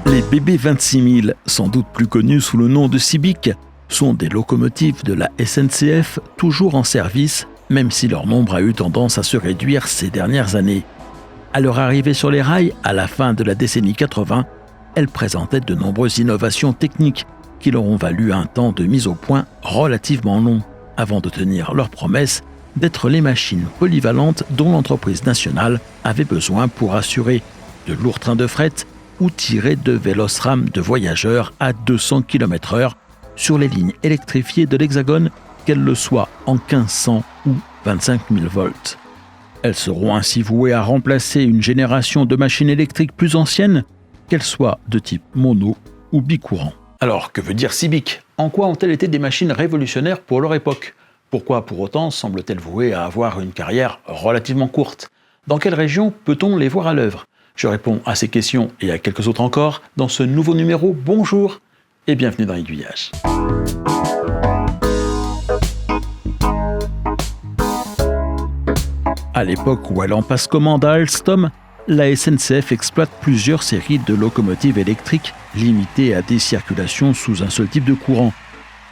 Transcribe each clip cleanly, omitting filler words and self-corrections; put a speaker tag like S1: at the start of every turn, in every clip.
S1: Les BB 26000, sans doute plus connus sous le nom de Cibic, sont des locomotives de la SNCF toujours en service, même si leur nombre a eu tendance à se réduire ces dernières années. À leur arrivée sur les rails, à la fin de la décennie 80, elles présentaient de nombreuses innovations techniques qui leur ont valu un temps de mise au point relativement long, avant de tenir leur promesse d'être les machines polyvalentes dont l'entreprise nationale avait besoin pour assurer de lourds trains de fret ou tirer de vélocrams de voyageurs à 200 km/h sur les lignes électrifiées de l'Hexagone, qu'elles le soient en 1500 ou 25 000 volts. Elles seront ainsi vouées à remplacer une génération de machines électriques plus anciennes, qu'elles soient de type mono ou bicourant. Alors, que veut dire Cibic ? En quoi ont-elles été des machines révolutionnaires pour leur époque ? Pourquoi, pour autant, semblent-elles vouées à avoir une carrière relativement courte ? Dans quelle région peut-on les voir à l'œuvre ? Je réponds à ces questions et à quelques autres encore dans ce nouveau numéro. Bonjour et bienvenue dans Aiguillage. À l'époque où elle en passe commande à Alstom, la SNCF exploite plusieurs séries de locomotives électriques limitées à des circulations sous un seul type de courant.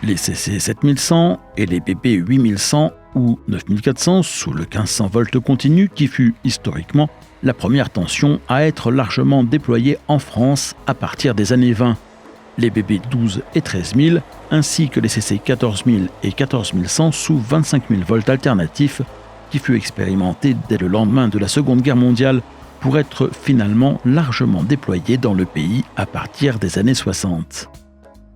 S1: Les CC 7100 et les BP 8100 ou 9400 sous le 1500 volts continu qui fut historiquement la première tension à être largement déployée en France à partir des années 20. Les BB 12 et 13000 ainsi que les CC 14000 et 14100 sous 25 000 volts alternatifs qui fut expérimenté dès le lendemain de la Seconde Guerre mondiale pour être finalement largement déployé dans le pays à partir des années 60.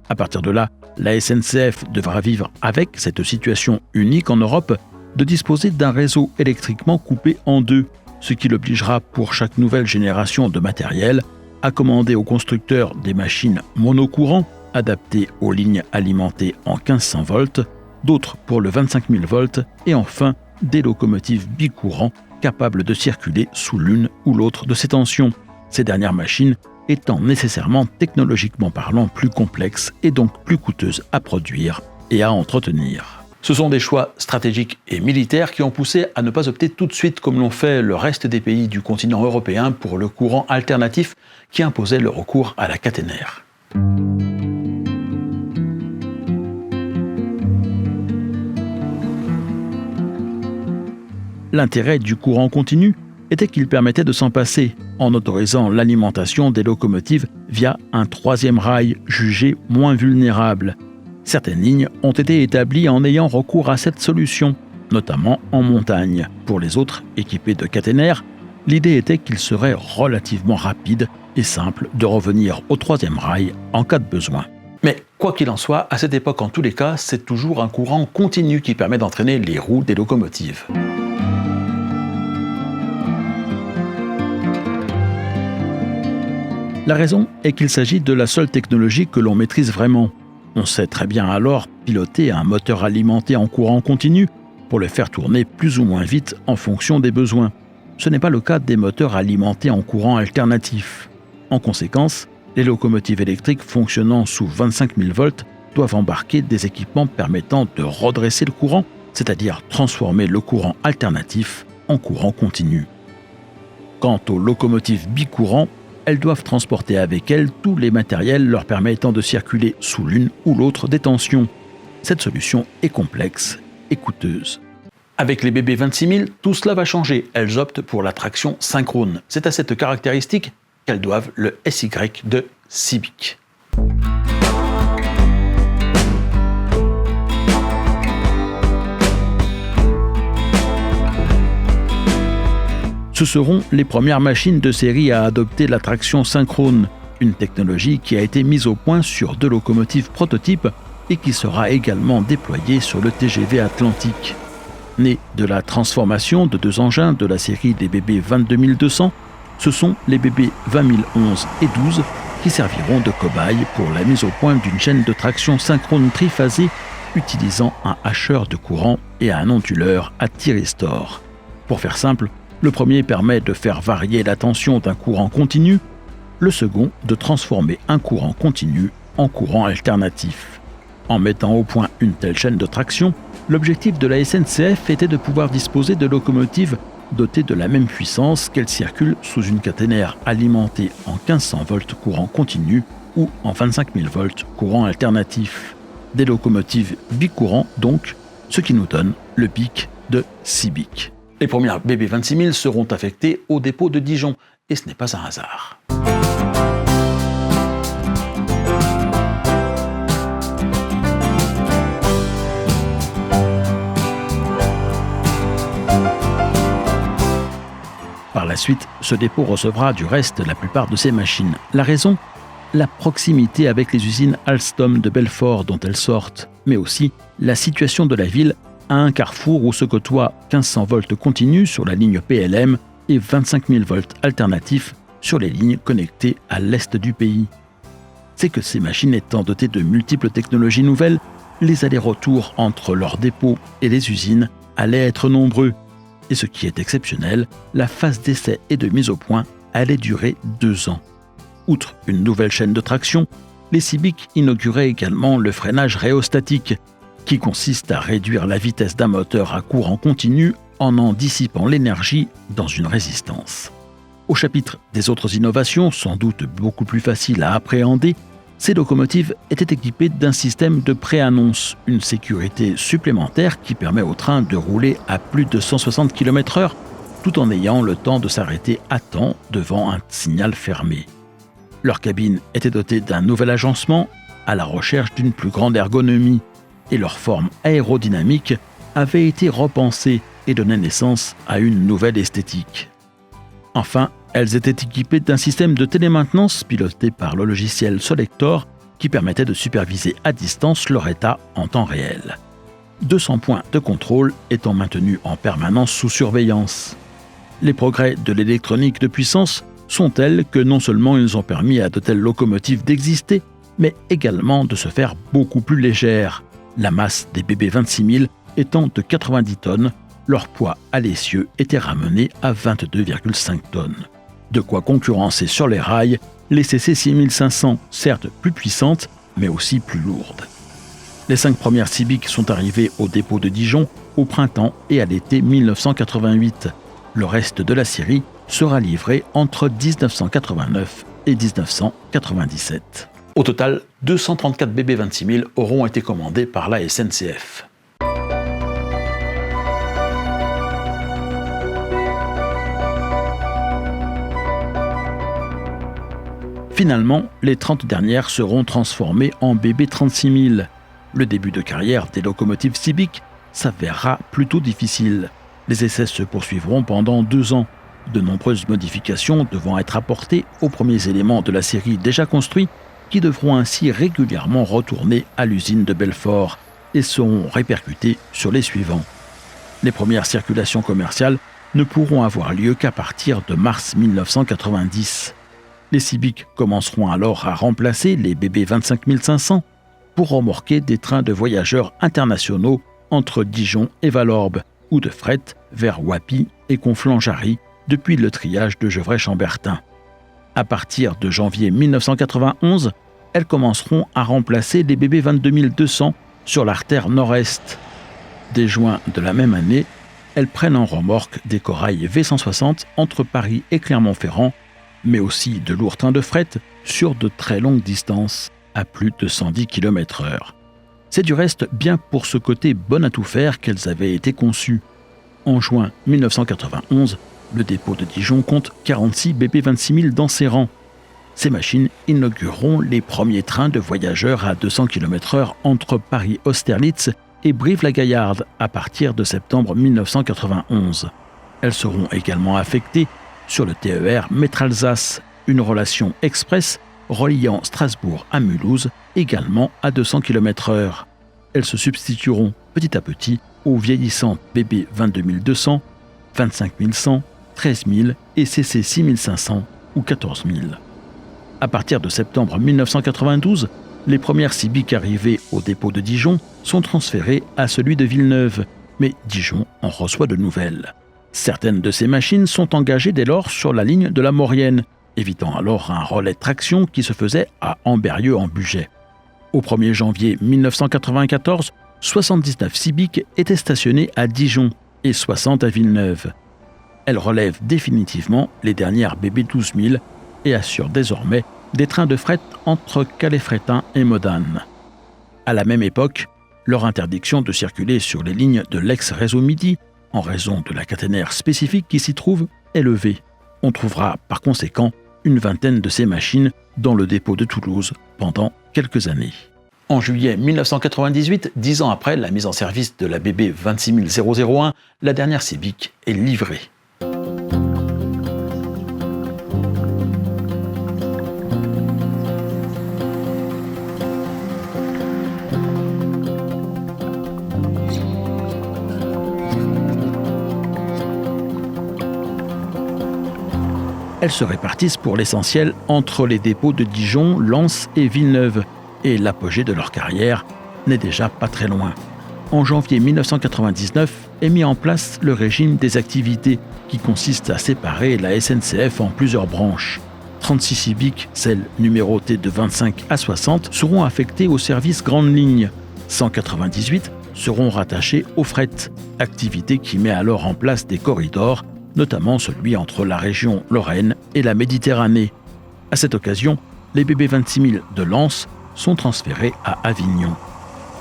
S1: À partir de là, la SNCF devra vivre avec cette situation unique en Europe de disposer d'un réseau électriquement coupé en deux, ce qui l'obligera pour chaque nouvelle génération de matériel à commander aux constructeurs des machines monocourant adaptées aux lignes alimentées en 1500 volts, d'autres pour le 25 000 volts et enfin des locomotives bicourant capables de circuler sous l'une ou l'autre de ces tensions. Ces dernières machines étant nécessairement technologiquement parlant plus complexes et donc plus coûteuses à produire et à entretenir. Ce sont des choix stratégiques et militaires qui ont poussé à ne pas opter tout de suite comme l'ont fait le reste des pays du continent européen pour le courant alternatif qui imposait le recours à la caténaire. L'intérêt du courant continu était qu'il permettait de s'en passer, en autorisant l'alimentation des locomotives via un troisième rail jugé moins vulnérable. Certaines lignes ont été établies en ayant recours à cette solution, notamment en montagne. Pour les autres, équipés de caténaires, l'idée était qu'il serait relativement rapide et simple de revenir au troisième rail en cas de besoin. Mais quoi qu'il en soit, à cette époque en tous les cas, c'est toujours un courant continu qui permet d'entraîner les roues des locomotives. La raison est qu'il s'agit de la seule technologie que l'on maîtrise vraiment. On sait très bien alors piloter un moteur alimenté en courant continu pour le faire tourner plus ou moins vite en fonction des besoins. Ce n'est pas le cas des moteurs alimentés en courant alternatif. En conséquence, les locomotives électriques fonctionnant sous 25 000 volts doivent embarquer des équipements permettant de redresser le courant, c'est-à-dire transformer le courant alternatif en courant continu. Quant aux locomotives bicourants, elles doivent transporter avec elles tous les matériels leur permettant de circuler sous l'une ou l'autre des tensions. Cette solution est complexe et coûteuse. Avec les BB 26000, tout cela va changer. Elles optent pour la traction synchrone. C'est à cette caractéristique qu'elles doivent le SY de Cibic. Ce seront les premières machines de série à adopter la traction synchrone, une technologie qui a été mise au point sur 2 locomotives prototypes et qui sera également déployée sur le TGV Atlantique. Née de la transformation de 2 engins de la série des BB 22200, ce sont les BB 20011 et 12 qui serviront de cobaye pour la mise au point d'une chaîne de traction synchrone triphasée utilisant un hacheur de courant et un onduleur à thyristor. Pour faire simple, le premier permet de faire varier la tension d'un courant continu, le second de transformer un courant continu en courant alternatif. En mettant au point une telle chaîne de traction, l'objectif de la SNCF était de pouvoir disposer de locomotives dotées de la même puissance qu'elles circulent sous une caténaire alimentée en 1500 volts courant continu ou en 25 000 volts courant alternatif. Des locomotives bicourant donc, ce qui nous donne le BIC de Cibic. Les premières BB 26000 seront affectées au dépôt de Dijon, et ce n'est pas un hasard. Par la suite, ce dépôt recevra du reste la plupart de ces machines. La raison ? La proximité avec les usines Alstom de Belfort dont elles sortent, mais aussi la situation de la ville à un carrefour où se côtoient 1500 volts continus sur la ligne PLM et 25 000 volts alternatifs sur les lignes connectées à l'est du pays. C'est que ces machines étant dotées de multiples technologies nouvelles, les allers-retours entre leurs dépôts et les usines allaient être nombreux. Et ce qui est exceptionnel, la phase d'essai et de mise au point allait durer 2 ans. Outre une nouvelle chaîne de traction, les Cibic inauguraient également le freinage rhéostatique, qui consiste à réduire la vitesse d'un moteur à courant continu en dissipant l'énergie dans une résistance. Au chapitre des autres innovations, sans doute beaucoup plus faciles à appréhender, ces locomotives étaient équipées d'un système de pré-annonce, une sécurité supplémentaire qui permet au train de rouler à plus de 160 km/h tout en ayant le temps de s'arrêter à temps devant un signal fermé. Leur cabine était dotée d'un nouvel agencement à la recherche d'une plus grande ergonomie et leur forme aérodynamique avait été repensée et donnait naissance à une nouvelle esthétique. Enfin, elles étaient équipées d'un système de télémaintenance piloté par le logiciel Solector qui permettait de superviser à distance leur état en temps réel. 200 points de contrôle étant maintenus en permanence sous surveillance. Les progrès de l'électronique de puissance sont tels que non seulement ils ont permis à de telles locomotives d'exister, mais également de se faire beaucoup plus légères, la masse des BB 26000 étant de 90 tonnes, leur poids à l'essieu était ramené à 22,5 tonnes. De quoi concurrencer sur les rails les CC 6500, certes plus puissantes, mais aussi plus lourdes. Les 5 premières Cibic sont arrivées au dépôt de Dijon au printemps et à l'été 1988. Le reste de la série sera livré entre 1989 et 1997. Au total, 234 BB 26000 auront été commandés par la SNCF. Finalement, les 30 dernières seront transformées en BB 36000. Le début de carrière des locomotives Cibic s'avérera plutôt difficile. Les essais se poursuivront pendant 2 ans, de nombreuses modifications devant être apportées aux premiers éléments de la série déjà construits, qui devront ainsi régulièrement retourner à l'usine de Belfort et seront répercutés sur les suivants. Les premières circulations commerciales ne pourront avoir lieu qu'à partir de mars 1990. Les Cibic commenceront alors à remplacer les BB 25500 pour remorquer des trains de voyageurs internationaux entre Dijon et Vallorbe, ou de fret vers Wappy et Conflans-Jarry depuis le triage de Gevrey-Chambertin. À partir de janvier 1991, elles commenceront à remplacer les BB 22200 sur l'artère nord-est. Dès juin de la même année, elles prennent en remorque des corails V160 entre Paris et Clermont-Ferrand, mais aussi de lourds trains de fret sur de très longues distances, à plus de 110 km/h. C'est du reste bien pour ce côté bon à tout faire qu'elles avaient été conçues. En juin 1991, le dépôt de Dijon compte 46 BB 26000 dans ses rangs. Ces machines inaugureront les premiers trains de voyageurs à 200 km/h entre Paris-Austerlitz et Brive-la-Gaillarde à partir de septembre 1991. Elles seront également affectées sur le TER Métral-Alsace, une relation express reliant Strasbourg à Mulhouse, également à 200 km/h. Elles se substitueront petit à petit aux vieillissantes BB 22200, 25100, 13000 et CC 6500 ou 14000. À partir de septembre 1992, les premières Cibic arrivées au dépôt de Dijon sont transférées à celui de Villeneuve, mais Dijon en reçoit de nouvelles. Certaines de ces machines sont engagées dès lors sur la ligne de la Maurienne, évitant alors un relais de traction qui se faisait à Amberieu-en-Bugey. Au 1er janvier 1994, 79 Civic étaient stationnés à Dijon et 60 à Villeneuve. Elles relèvent définitivement les dernières BB 12000 et assurent désormais des trains de fret entre Calais-Fréthun et Modane. À la même époque, leur interdiction de circuler sur les lignes de l'ex-réseau Midi, en raison de la caténaire spécifique qui s'y trouve, est levée. On trouvera par conséquent une vingtaine de ces machines dans le dépôt de Toulouse pendant quelques années. En juillet 1998, 10 ans après la mise en service de la BB 26001, la dernière Civic est livrée. Elles se répartissent pour l'essentiel entre les dépôts de Dijon, Lens et Villeneuve, et l'apogée de leur carrière n'est déjà pas très loin. En janvier 1999 est mis en place le régime des activités qui consiste à séparer la SNCF en plusieurs branches. 36 Civic, celles numérotées de 25 à 60, seront affectées au service grande ligne. 198 seront rattachées au fret, activité qui met alors en place des corridors, notamment celui entre la région Lorraine et la Méditerranée. À cette occasion, les BB 26000 de Lens sont transférées à Avignon.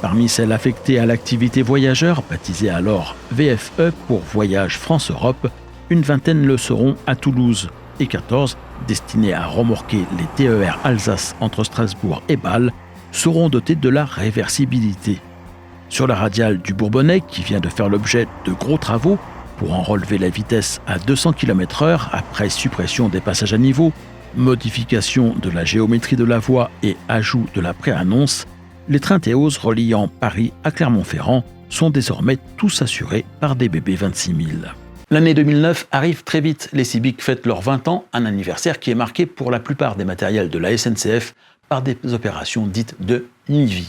S1: Parmi celles affectées à l'activité voyageur, baptisée alors VFE pour Voyage France-Europe, une vingtaine le seront à Toulouse et 14, destinées à remorquer les TER Alsace entre Strasbourg et Bâle, seront dotées de la réversibilité. Sur la radiale du Bourbonnais, qui vient de faire l'objet de gros travaux, pour en relever la vitesse à 200 km/h après suppression des passages à niveau, modification de la géométrie de la voie et ajout de la préannonce, les trains Théos reliant Paris à Clermont-Ferrand sont désormais tous assurés par des BB 26000. L'année 2009 arrive très vite. Les Civic fêtent leurs 20 ans, un anniversaire qui est marqué pour la plupart des matériels de la SNCF par des opérations dites de mi-vie.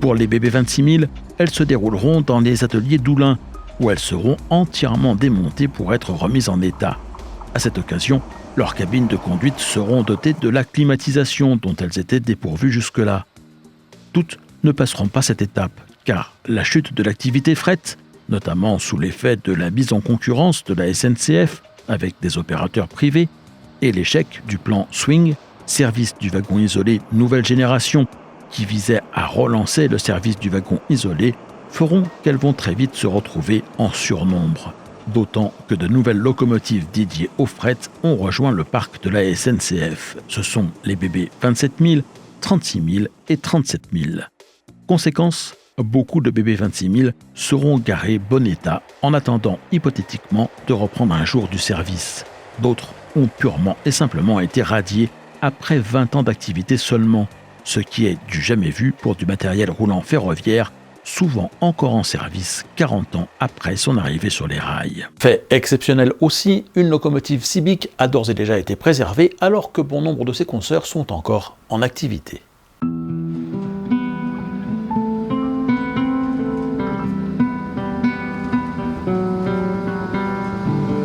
S1: Pour les BB 26000, elles se dérouleront dans les ateliers d'Oulin, où elles seront entièrement démontées pour être remises en état. À cette occasion, leurs cabines de conduite seront dotées de la climatisation dont elles étaient dépourvues jusque-là. Toutes ne passeront pas cette étape, car la chute de l'activité fret, notamment sous l'effet de la mise en concurrence de la SNCF avec des opérateurs privés, et l'échec du plan Swing, service du wagon isolé nouvelle génération, qui visait à relancer le service du wagon isolé, feront qu'elles vont très vite se retrouver en surnombre. D'autant que de nouvelles locomotives dédiées au fret ont rejoint le parc de la SNCF. Ce sont les BB 27000, 36000 et 37000. Conséquence, beaucoup de BB 26000 seront garés bon état en attendant hypothétiquement de reprendre un jour du service. D'autres ont purement et simplement été radiés après 20 ans d'activité seulement, ce qui est du jamais vu pour du matériel roulant ferroviaire, souvent encore en service 40 ans après son arrivée sur les rails. Fait exceptionnel aussi, une locomotive Civic a d'ores et déjà été préservée alors que bon nombre de ses consoeurs sont encore en activité.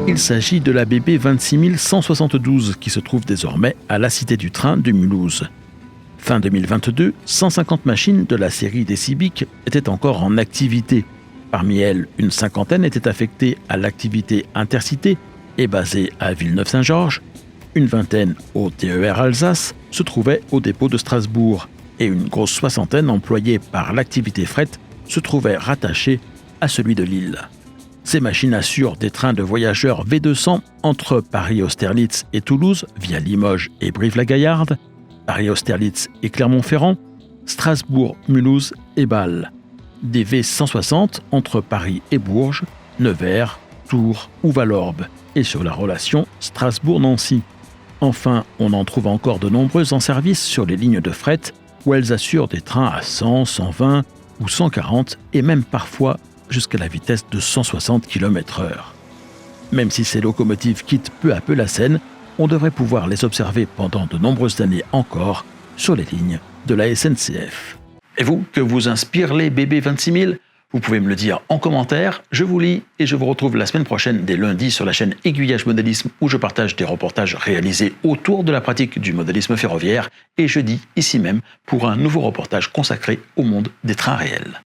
S1: Il s'agit de la BB 26172 qui se trouve désormais à la Cité du Train de Mulhouse. Fin 2022, 150 machines de la série des Civic étaient encore en activité. Parmi elles, une cinquantaine était affectée à l'activité intercité et basée à Villeneuve-Saint-Georges. Une vingtaine au TER Alsace se trouvait au dépôt de Strasbourg et une grosse soixantaine employée par l'activité fret se trouvait rattachée à celui de Lille. Ces machines assurent des trains de voyageurs V200 entre Paris-Austerlitz et Toulouse via Limoges et Brive-la-Gaillarde, Paris-Austerlitz et Clermont-Ferrand, Strasbourg, Mulhouse et Bâle. Des V160 entre Paris et Bourges, Nevers, Tours ou Valorbe, et sur la relation Strasbourg-Nancy. Enfin, on en trouve encore de nombreuses en service sur les lignes de fret, où elles assurent des trains à 100, 120 ou 140, et même parfois jusqu'à la vitesse de 160 km/h. Même si ces locomotives quittent peu à peu la scène, on devrait pouvoir les observer pendant de nombreuses années encore sur les lignes de la SNCF. Et vous, que vous inspirent les BB 26000 ? Vous pouvez me le dire en commentaire, je vous lis et je vous retrouve la semaine prochaine dès lundi sur la chaîne Aiguillage Modélisme où je partage des reportages réalisés autour de la pratique du modélisme ferroviaire et jeudi ici même pour un nouveau reportage consacré au monde des trains réels.